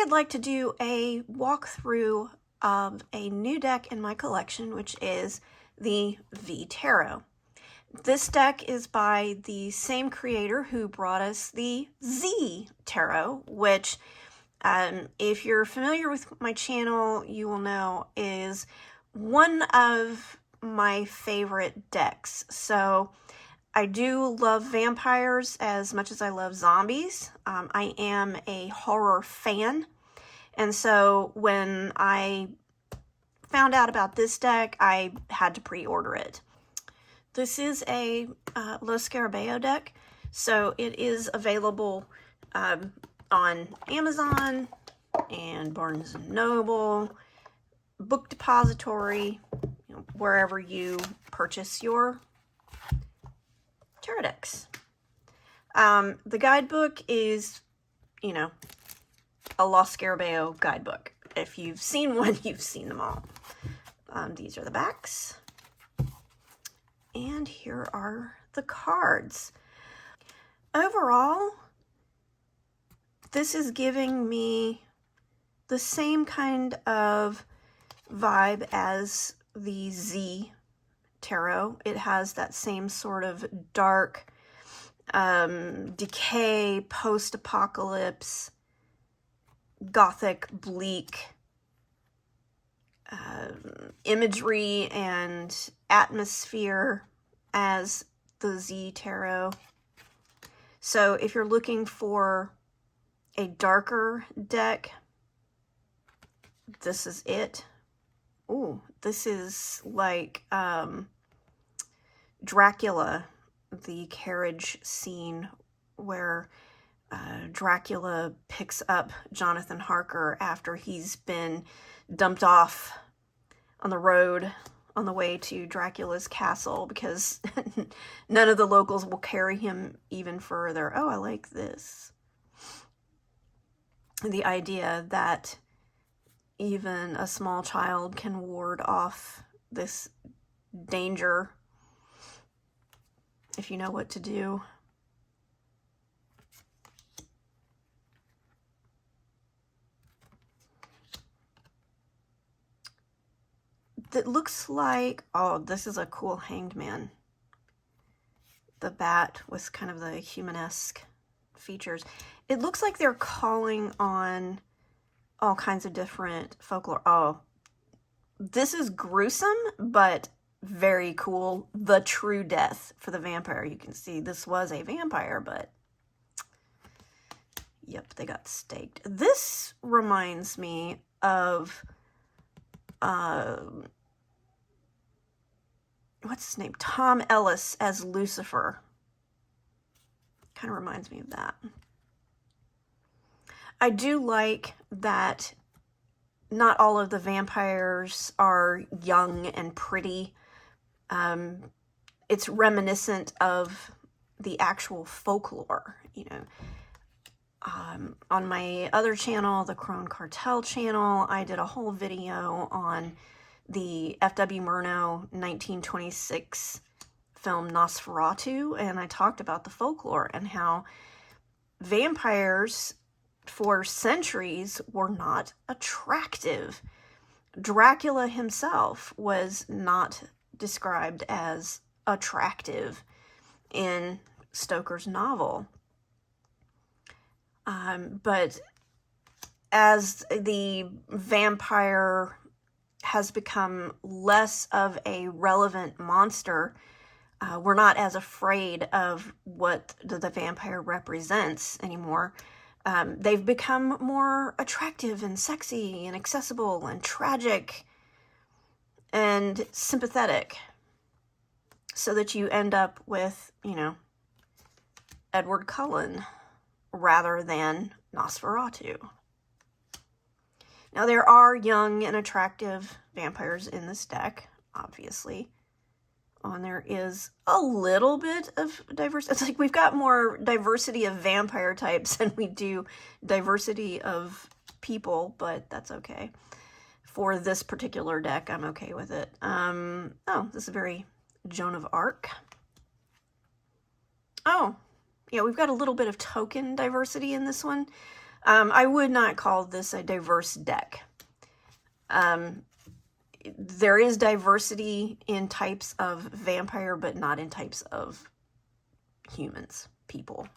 I'd like to do a walkthrough of a new deck in my collection, which is the V Tarot. This deck is by the same creator who brought us the Z Tarot, which, if you're familiar with my channel, you will know is one of my favorite decks. So I do love vampires as much as I love zombies. I am a horror fan. And so when I found out about this deck, I had to pre-order it. This is a Los Scarabeo deck, so it is available on Amazon and Barnes & Noble, Book Depository, wherever you purchase your tarot decks. The guidebook is, a Los Scarabeo guidebook. If you've seen one, you've seen them all. These are the backs. And here are the cards. Overall, this is giving me the same kind of vibe as the Z Tarot. It has that same sort of dark, decay, post-apocalypse, gothic, bleak imagery and atmosphere as the Z Tarot. So if you're looking for a darker deck, this is it. Ooh, this is like Dracula, the carriage scene where Dracula picks up Jonathan Harker after he's been dumped off on the road on the way to Dracula's castle because none of the locals will carry him even further. Oh, I like this. The idea that even a small child can ward off this danger if you know what to do. That looks like, oh, this is a cool hanged man. The bat with kind of the humanesque features. It looks like they're calling on all kinds of different folklore. Oh, this is gruesome, but very cool. The true death for the vampire. You can see this was a vampire, but yep, they got staked. This reminds me of what's his name? Tom Ellis as Lucifer. Kind of reminds me of that. I do like that not all of the vampires are young and pretty. It's reminiscent of the actual folklore, On my other channel, the Crone Cartel channel, I did a whole video on the F.W. Murnau 1926 film Nosferatu, and I talked about the folklore and how vampires for centuries were not attractive. Dracula himself was not described as attractive in Stoker's novel. But as the vampire has become less of a relevant monster, we're not as afraid of what the vampire represents anymore. They've become more attractive and sexy and accessible and tragic and sympathetic, so that you end up with, Edward Cullen rather than Nosferatu. Now, there are young and attractive vampires in this deck, obviously. And there is a little bit of diversity. It's like we've got more diversity of vampire types than we do diversity of people, but that's okay. For this particular deck, I'm okay with it. Oh, this is very Joan of Arc. Oh, yeah, we've got a little bit of token diversity in this one. I would not call this a diverse deck. There is diversity in types of vampire, but not in types of humans, people.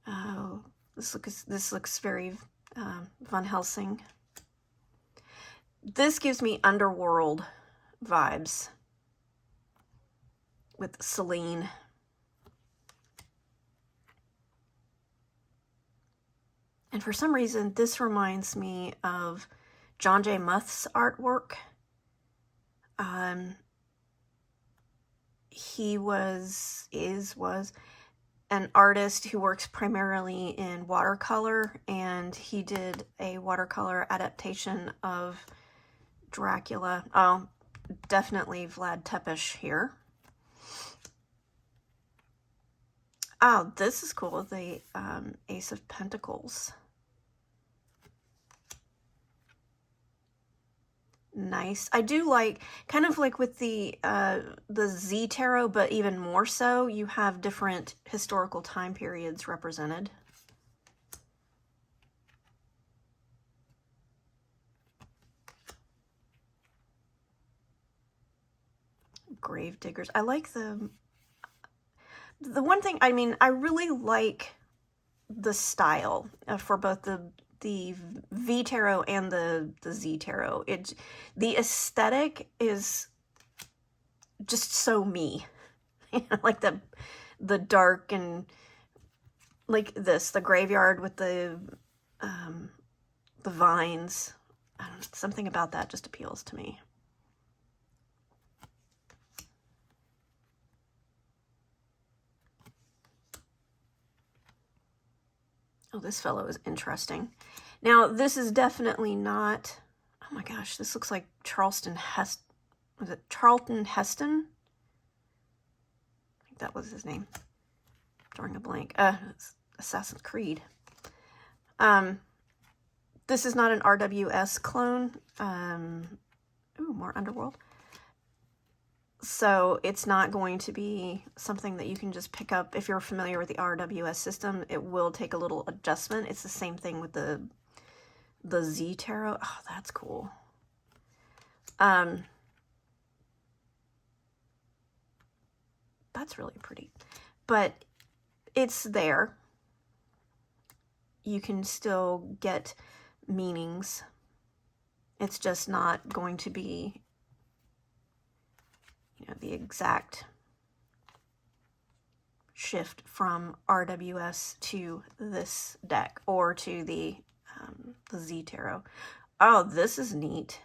Oh, this looks very Van Helsing. This gives me Underworld vibes with Celine. And for some reason, this reminds me of John J. Muth's artwork. He was an artist who works primarily in watercolor, and he did a watercolor adaptation of Dracula. Oh, definitely Vlad Tepes here. Oh, this is cool. The Ace of Pentacles. Nice. I do like, kind of like with the Z Tarot, but even more so, you have different historical time periods represented. Grave Diggers. I like the one thing, I mean, I really like the style for both the V Tarot and the Z Tarot. The aesthetic is just so me. Like the dark and like this, the graveyard with the vines. I don't know, something about that just appeals to me. Oh, this fellow is interesting. Now, this is definitely not, oh my gosh, this looks like Charlton Heston. Was it Charlton Heston? I think that was his name. Drawing a blank. Assassin's Creed. This is not an RWS clone. Ooh, more Underworld. So it's not going to be something that you can just pick up. If you're familiar with the RWS system, it will take a little adjustment. It's the same thing with the Z Tarot. Oh, that's cool. That's really pretty. But it's there. You can still get meanings. It's just not going to be, you know, the exact shift from RWS to this deck or to the Z Tarot. Oh, this is neat.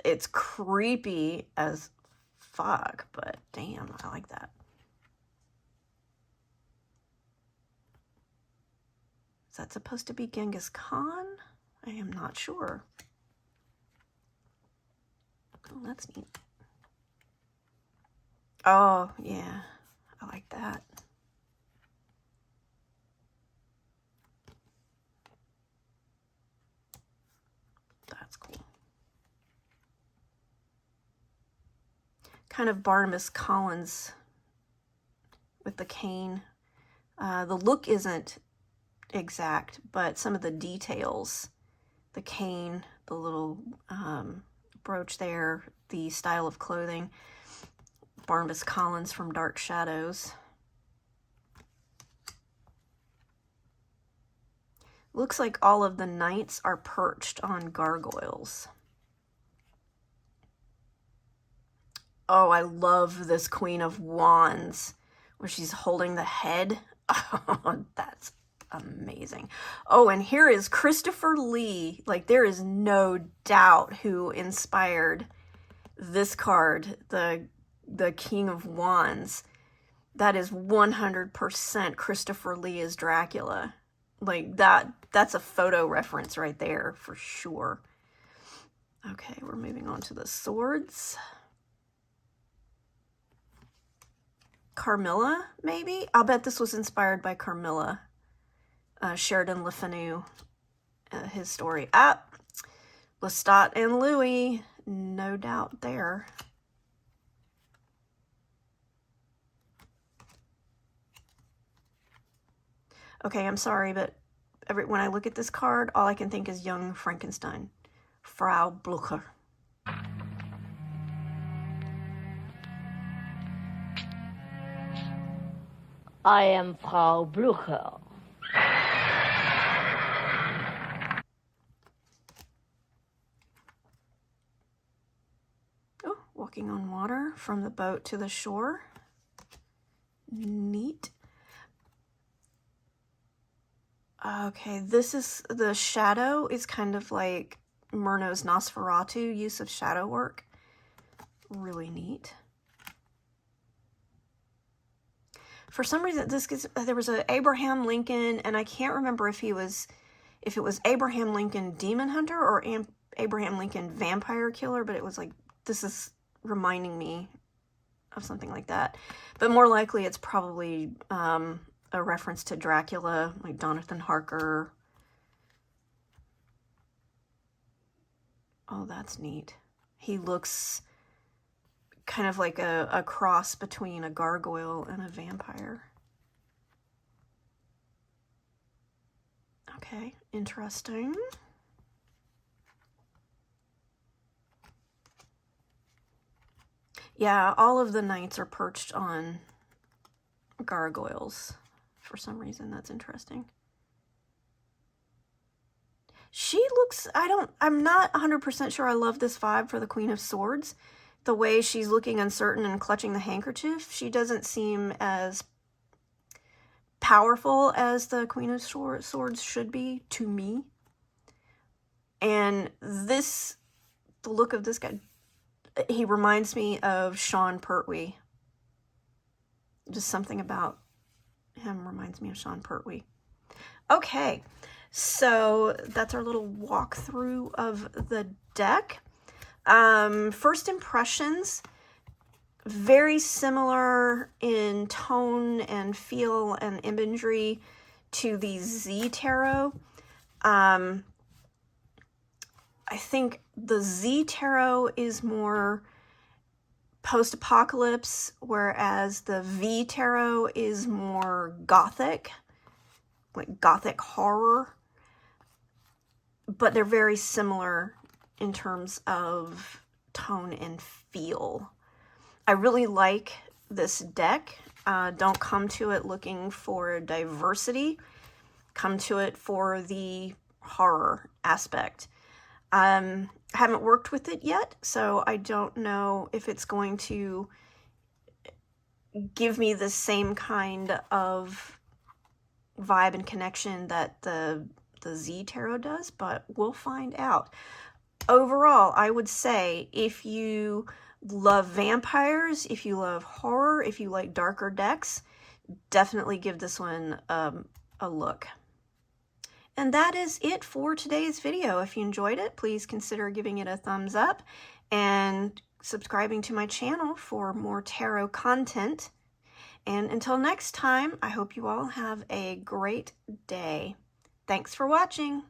It's creepy as fuck, but damn, I like that. Is that supposed to be Genghis Khan? I am not sure. Oh, that's neat. Oh, yeah. I like that. That's cool. Kind of Barnabas Collins with the cane. The look isn't exact, but some of the details, the cane, the little brooch there, the style of clothing, Barnabas Collins from Dark Shadows. Looks like all of the knights are perched on gargoyles. Oh, I love this Queen of Wands where she's holding the head. Oh, that's amazing. Oh, and here is Christopher Lee. Like, there is no doubt who inspired this card, the King of Wands. That is 100% Christopher Lee as Dracula. Like, that's a photo reference right there for sure. Okay, we're moving on to the swords. Carmilla, maybe? I'll bet this was inspired by Carmilla. Sheridan Le Fanu, his story. Lestat and Louis, no doubt there. Okay, I'm sorry, but when I look at this card, all I can think is Young Frankenstein. Frau Blucher. I am Frau Blucher. Oh, walking on water from the boat to the shore. Neat. Okay, this is, the shadow is kind of like Murnau's Nosferatu use of shadow work. Really neat. For some reason, there was a Abraham Lincoln, and I can't remember if it was Abraham Lincoln Demon Hunter or Abraham Lincoln Vampire Killer, but it was like, this is reminding me of something like that. But more likely, it's probably a reference to Dracula, like Jonathan Harker. Oh, that's neat. He looks kind of like a cross between a gargoyle and a vampire. Okay, interesting. Yeah, all of the knights are perched on gargoyles for some reason. That's interesting. She looks, I'm not 100% sure I love this vibe for the Queen of Swords. The way she's looking uncertain and clutching the handkerchief, she doesn't seem as powerful as the Queen of Swords should be to me. And this, the look of this guy, he reminds me of Sean Pertwee. Just something about him reminds me of Sean Pertwee. Okay, so that's our little walkthrough of the deck. First impressions, very similar in tone and feel and imagery to the Z Tarot. I think the Z Tarot is more post-apocalypse, whereas the V Tarot is more gothic, like gothic horror. But they're very similar in terms of tone and feel. I really like this deck. Don't come to it looking for diversity. Come to it for the horror aspect. I haven't worked with it yet, so I don't know if it's going to give me the same kind of vibe and connection that the Z Tarot does, but we'll find out. Overall, I would say if you love vampires, if you love horror, if you like darker decks, definitely give this one a look. And that is it for today's video. If you enjoyed it, please consider giving it a thumbs up and subscribing to my channel for more tarot content. And until next time, I hope you all have a great day. Thanks for watching.